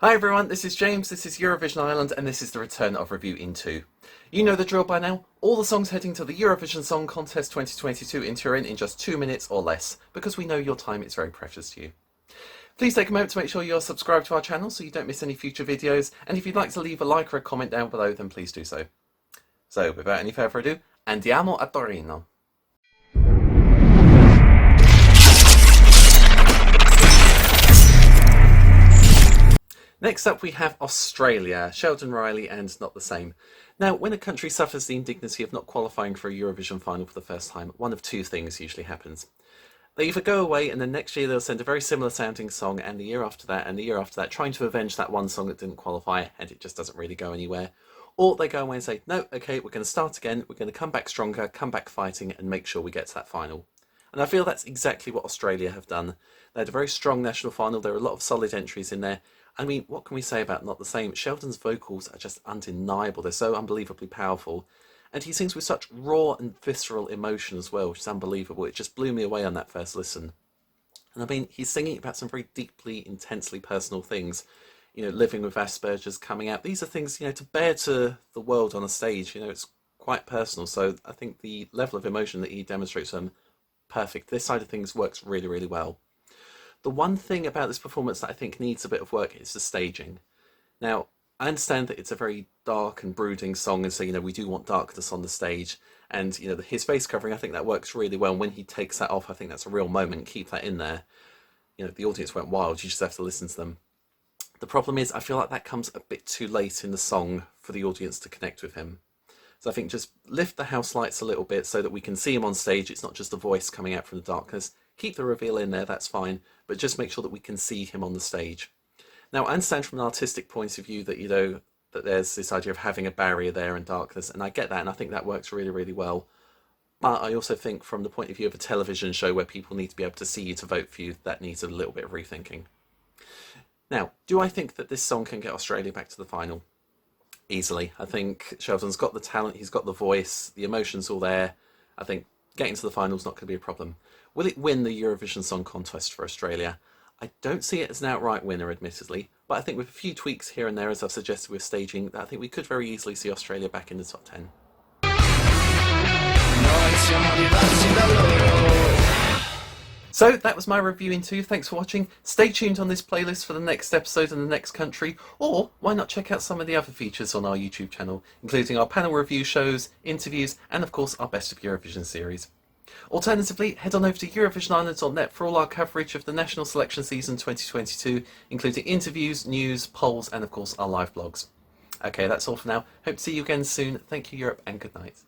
Hi everyone, this is James, this is Eurovision Ireland, and this is the return of Review in 2. You know the drill by now. All the songs heading to the Eurovision Song Contest 2022 in Turin in just 2 minutes or less, because we know your time is very precious to you. Please take a moment to make sure you're subscribed to our channel so you don't miss any future videos, and if you'd like to leave a like or a comment down below, then please do so. So, without any further ado, andiamo a Torino. Next up we have Australia, Sheldon, Riley and Not the Same. Now, when a country suffers the indignity of not qualifying for a Eurovision final for the first time, one of two things usually happens. They either go away and then next year they'll send a very similar sounding song, and the year after that and the year after that, trying to avenge that one song that didn't qualify and it just doesn't really go anywhere. Or they go away and say, no, okay, we're going to start again, we're going to come back stronger, come back fighting and make sure we get to that final. And I feel that's exactly what Australia have done. They had a very strong national final, there are a lot of solid entries in there. I mean, what can we say about Not the Same? Sheldon's vocals are just undeniable. They're so unbelievably powerful. And he sings with such raw and visceral emotion as well, which is unbelievable. It just blew me away on that first listen. And I mean, he's singing about some very deeply, intensely personal things. You know, living with Asperger's, coming out. These are things, you know, to bear to the world on a stage. You know, it's quite personal. So I think the level of emotion that he demonstrates to them, perfect. This side of things works really, really well. The one thing about this performance that I think needs a bit of work is the staging. Now, I understand that it's a very dark and brooding song, and so, you know, we do want darkness on the stage. And, you know, his face covering, I think that works really well. And when he takes that off, I think that's a real moment. Keep that in there. You know, the audience went wild. You just have to listen to them. The problem is, I feel like that comes a bit too late in the song for the audience to connect with him. So I think just lift the house lights a little bit so that we can see him on stage. It's not just a voice coming out from the darkness. Keep the reveal in there, that's fine, but just make sure that we can see him on the stage. Now, I understand from an artistic point of view that, you know, that there's this idea of having a barrier there and darkness, and I get that, and I think that works really, really well. But I also think from the point of view of a television show where people need to be able to see you to vote for you, that needs a little bit of rethinking. Now, do I think that this song can get Australia back to the final? Easily. I think Sheldon's got the talent, he's got the voice, the emotion's all there. I think getting to the final is not going to be a problem. Will it win the Eurovision Song Contest for Australia? I don't see it as an outright winner, admittedly, but I think with a few tweaks here and there, as I've suggested with staging, I think we could very easily see Australia back in the top 10. So that was my review in 2. Thanks for watching. Stay tuned on this playlist for the next episode and the next country, or why not check out some of the other features on our YouTube channel, including our panel review shows, interviews, and of course our Best of Eurovision series. Alternatively, head on over to EurovisionIreland.net for all our coverage of the National Selection Season 2022, including interviews, news, polls, and of course our live blogs. Okay, that's all for now. Hope to see you again soon. Thank you, Europe, and good night.